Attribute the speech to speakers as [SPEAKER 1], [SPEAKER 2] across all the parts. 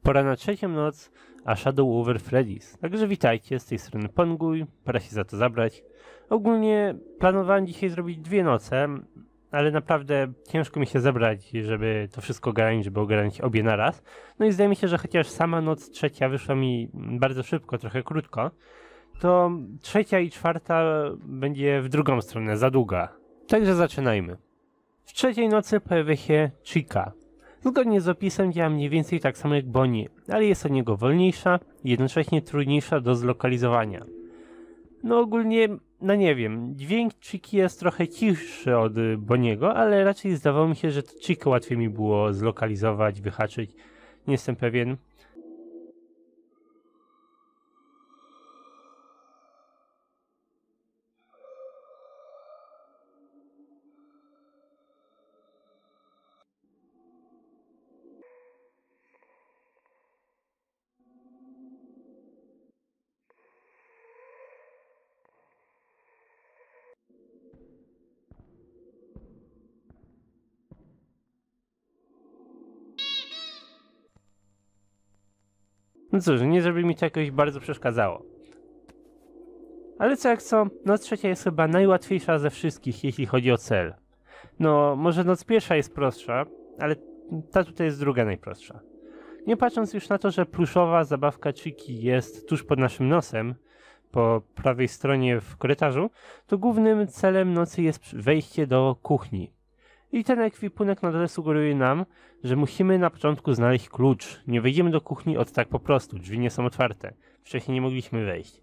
[SPEAKER 1] Pora na trzecią noc, a Shadow over Freddy's. Także witajcie, z tej strony Ponguj, pora się za to zabrać. Ogólnie planowałem dzisiaj zrobić 2 noce, ale naprawdę ciężko mi się zebrać, żeby to wszystko ogarnąć, żeby ogarnąć obie naraz. No i zdaje mi się, że chociaż sama noc trzecia wyszła mi bardzo szybko, trochę krótko, to trzecia i czwarta będzie w drugą stronę, za długa. Także zaczynajmy. W trzeciej nocy pojawia się Chica. Zgodnie z opisem działa mniej więcej tak samo jak Bonnie, ale jest od niego wolniejsza i jednocześnie trudniejsza do zlokalizowania. No ogólnie, no nie wiem, dźwięk Chiki jest trochę cichszy od Bonniego, ale raczej zdawało mi się, że to Chikę łatwiej mi było zlokalizować, wyhaczyć. Nie jestem pewien. No cóż, nie żeby mi to jakoś bardzo przeszkadzało. Ale co jak co, noc trzecia jest chyba najłatwiejsza ze wszystkich, jeśli chodzi o cel. No, może noc pierwsza jest prostsza, ale ta tutaj jest druga najprostsza. Nie patrząc już na to, że pluszowa zabawka Chiki jest tuż pod naszym nosem, po prawej stronie w korytarzu, to głównym celem nocy jest wejście do kuchni. I ten ekwipunek na dole sugeruje nam, że musimy na początku znaleźć klucz. Nie wejdziemy do kuchni od tak po prostu, drzwi nie są otwarte. Wcześniej nie mogliśmy wejść.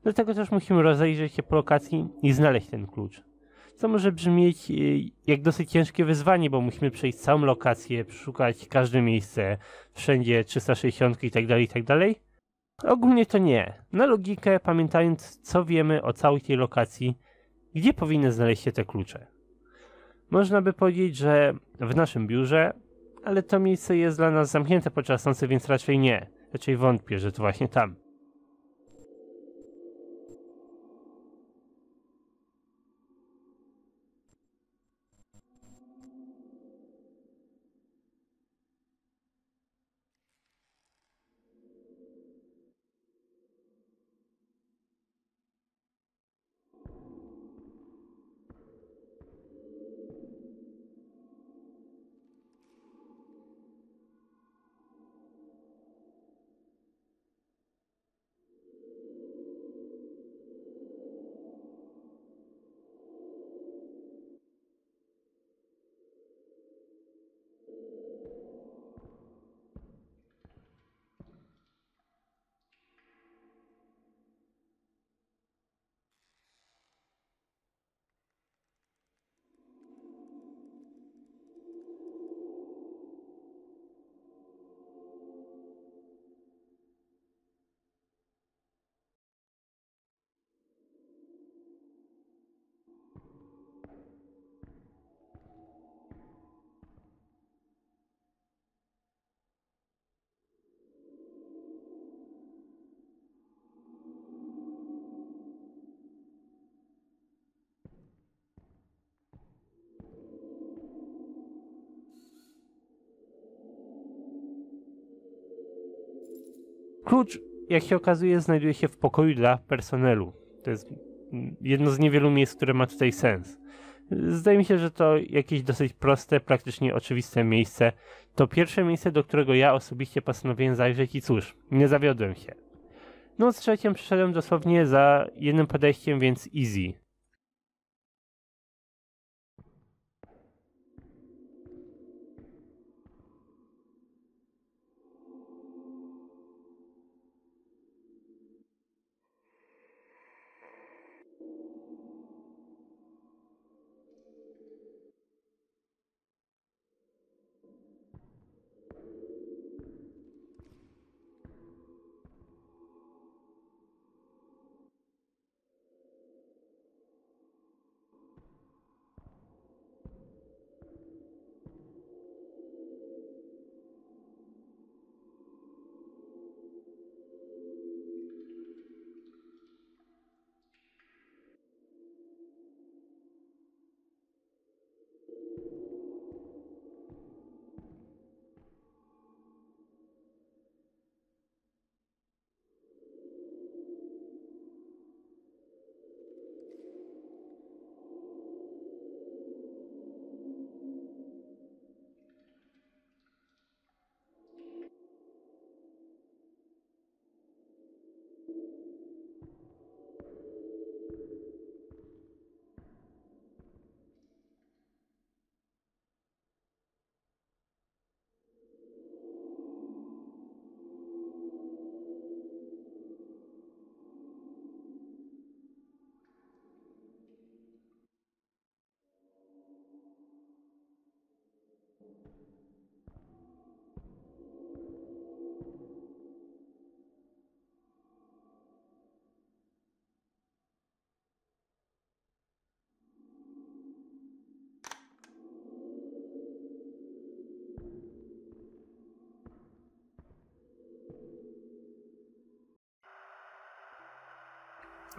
[SPEAKER 1] Dlatego też musimy rozejrzeć się po lokacji i znaleźć ten klucz. Co może brzmieć jak dosyć ciężkie wyzwanie, bo musimy przejść całą lokację, przeszukać każde miejsce, wszędzie 360 itd., itd. Ogólnie to nie. Na logikę, pamiętając co wiemy o całej tej lokacji, gdzie powinny znaleźć się te klucze. Można by powiedzieć, że w naszym biurze, ale to miejsce jest dla nas zamknięte podczas nocy, więc raczej nie. Raczej wątpię, że to właśnie tam. Klucz, jak się okazuje, znajduje się w pokoju dla personelu. To jest jedno z niewielu miejsc, które ma tutaj sens. Zdaje mi się, że to jakieś dosyć proste, praktycznie oczywiste miejsce. To pierwsze miejsce, do którego ja osobiście postanowiłem zajrzeć i cóż, nie zawiodłem się. Noc trzecią przyszedłem dosłownie za jednym podejściem, więc easy.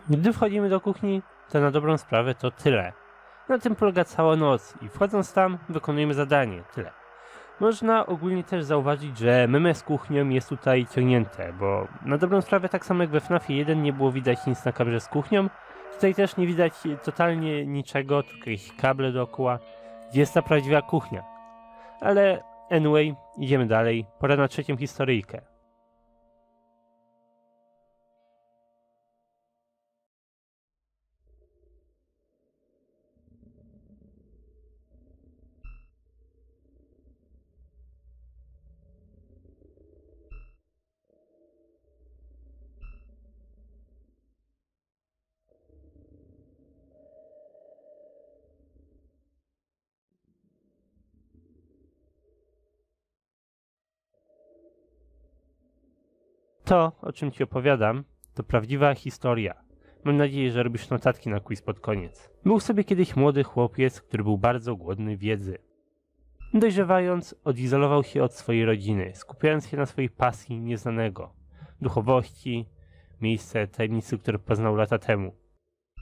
[SPEAKER 1] Gdy wchodzimy do kuchni, to na dobrą sprawę to tyle. Na tym polega cała noc i wchodząc tam wykonujemy zadanie, tyle. Można ogólnie też zauważyć, że meme z kuchnią jest tutaj ciągnięte, bo na dobrą sprawę tak samo jak we FNAF 1 nie było widać nic na kamerze z kuchnią, tutaj też nie widać totalnie niczego, tylko jakieś kable dookoła, gdzie jest ta prawdziwa kuchnia. Ale anyway, idziemy dalej, pora na trzecią historyjkę. To, o czym ci opowiadam, to prawdziwa historia. Mam nadzieję, że robisz notatki na quiz pod koniec. Był sobie kiedyś młody chłopiec, który był bardzo głodny wiedzy. Dojrzewając, odizolował się od swojej rodziny, skupiając się na swojej pasji nieznanego, duchowości, miejsce tajemnicy, które poznał lata temu.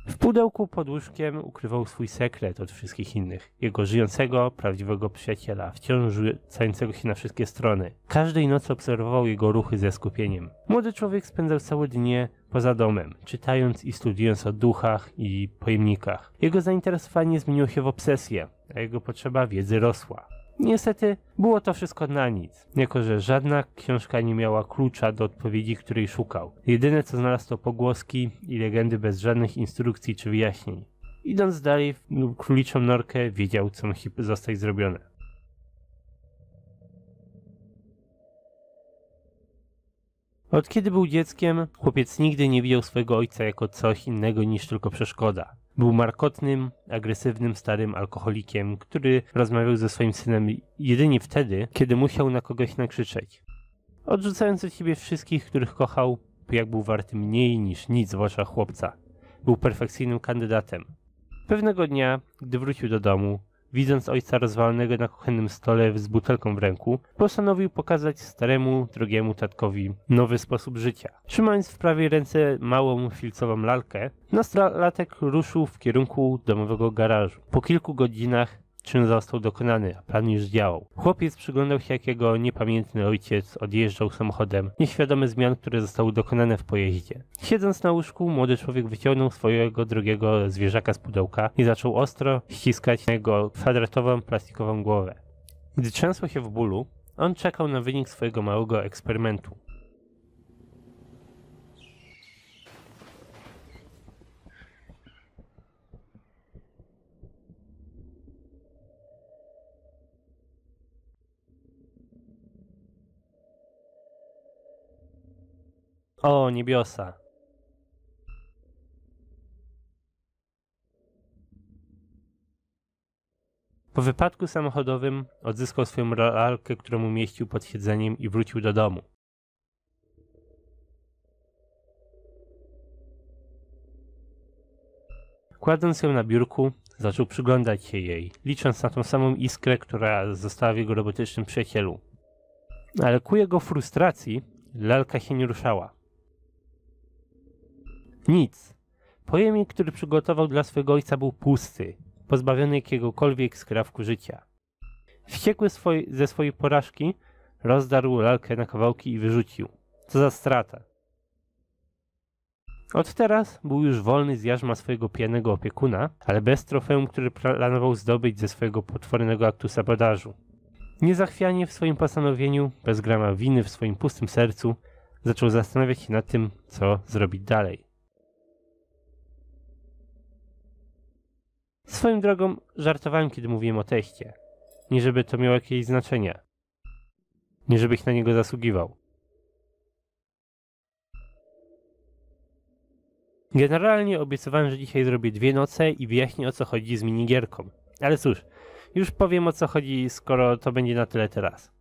[SPEAKER 1] W pudełku pod łóżkiem ukrywał swój sekret od wszystkich innych, jego żyjącego, prawdziwego przyjaciela, wciąż rzucającego się na wszystkie strony. Każdej nocy obserwował jego ruchy ze skupieniem. Młody człowiek spędzał całe dnie poza domem, czytając i studiując o duchach i pojemnikach. Jego zainteresowanie zmieniło się w obsesję, a jego potrzeba wiedzy rosła. Niestety było to wszystko na nic, jako że żadna książka nie miała klucza do odpowiedzi, której szukał. Jedyne co znalazł to pogłoski i legendy bez żadnych instrukcji czy wyjaśnień. Idąc dalej w króliczą norkę wiedział, co musi zostać zrobione. Od kiedy był dzieckiem, chłopiec nigdy nie widział swojego ojca jako coś innego niż tylko przeszkoda. Był markotnym, agresywnym starym alkoholikiem, który rozmawiał ze swoim synem jedynie wtedy, kiedy musiał na kogoś nakrzyczeć. Odrzucając od siebie wszystkich, których kochał, jak był warty mniej niż nic w oczach chłopca. Był perfekcyjnym kandydatem. Pewnego dnia, gdy wrócił do domu, widząc ojca rozwalonego na kuchennym stole z butelką w ręku, postanowił pokazać staremu, drogiemu tatkowi nowy sposób życia. Trzymając w prawej ręce małą, filcową lalkę, nastolatek ruszył w kierunku domowego garażu. Po kilku godzinach czyn został dokonany, a plan już działał. Chłopiec przyglądał się, jak jego niepamiętny ojciec odjeżdżał samochodem, nieświadomy zmian, które zostały dokonane w pojeździe. Siedząc na łóżku, młody człowiek wyciągnął swojego drogiego zwierzaka z pudełka i zaczął ostro ściskać jego kwadratową, plastikową głowę. Gdy trzęsło się w bólu, on czekał na wynik swojego małego eksperymentu. O, niebiosa! Po wypadku samochodowym odzyskał swoją lalkę, którą umieścił pod siedzeniem i wrócił do domu. Kładąc ją na biurku, zaczął przyglądać się jej, licząc na tą samą iskrę, która została w jego robotycznym przyjacielu. Ale ku jego frustracji lalka się nie ruszała. Nic. Pojemnik, który przygotował dla swego ojca, był pusty, pozbawiony jakiegokolwiek skrawku życia. Wściekły ze swojej porażki, rozdarł lalkę na kawałki i wyrzucił. Co za strata. Od teraz był już wolny z jarzma swojego pijanego opiekuna, ale bez trofeum, który planował zdobyć ze swojego potwornego aktu sabotażu. Niezachwianie w swoim postanowieniu, bez grama winy w swoim pustym sercu, zaczął zastanawiać się nad tym, co zrobić dalej. Swoją drogą żartowałem, kiedy mówiłem o teście. Nie żeby to miało jakieś znaczenie. Nie żebyś na niego zasługiwał. Generalnie obiecywałem, że dzisiaj zrobię 2 noce i wyjaśnię, o co chodzi z minigierką. Ale cóż, Już powiem, o co chodzi, skoro to będzie na tyle teraz.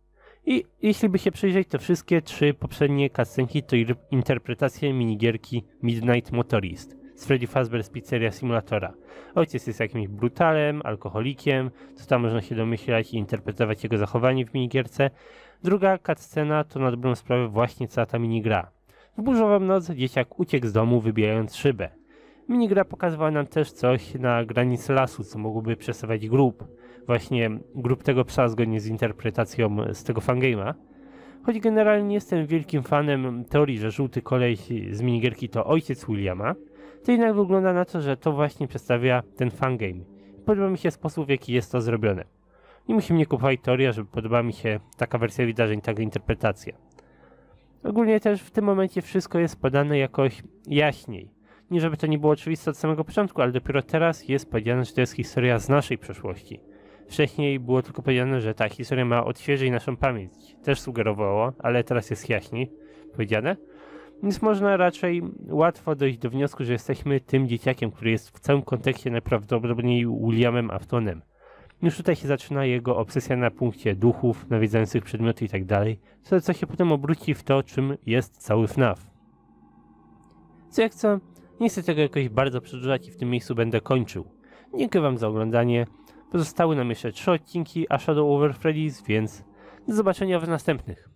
[SPEAKER 1] I jeśli by się przyjrzeć, to wszystkie 3 poprzednie cutscenki to interpretacje minigierki Midnight Motorist z Freddy Fazbear's Pizzeria Simulatora. Ojciec jest jakimś brutalem, alkoholikiem, co tam można się domyślać i interpretować jego zachowanie w minigierce. Druga cutscena to na dobrą sprawę właśnie cała ta minigra. W burzową noc dzieciak uciekł z domu, wybijając szybę. Minigra pokazywała nam też coś na granicy lasu, co mogłoby przedstawiać grób. Właśnie grób tego psa zgodnie z interpretacją z tego fangame'a. Choć generalnie jestem wielkim fanem teorii, że żółty koleś z minigierki to ojciec Williama, to jednak wygląda na to, że to właśnie przedstawia ten fangame. Podoba mi się sposób, w jaki jest to zrobione. Nie musi mnie kupować teoria, że podoba mi się taka wersja wydarzeń, taka interpretacja. Ogólnie też w tym momencie wszystko jest podane jakoś jaśniej. Nie żeby to nie było oczywiste od samego początku, ale dopiero teraz jest powiedziane, że to jest historia z naszej przeszłości. Wcześniej było tylko powiedziane, że ta historia ma odświeżyć naszą pamięć. Też sugerowało, ale teraz jest jaśniej powiedziane. Więc można raczej łatwo dojść do wniosku, że jesteśmy tym dzieciakiem, który jest w całym kontekście najprawdopodobniej Williamem Aftonem. Już tutaj się zaczyna jego obsesja na punkcie duchów, nawiedzających przedmioty itd., co się potem obróci w to, czym jest cały FNAF. Co jak co, nie chcę tego jakoś bardzo przedłużać i w tym miejscu będę kończył. Dziękuję wam za oglądanie. Pozostały nam jeszcze 3 odcinki A Shadow Over Freddy's, więc do zobaczenia w następnych.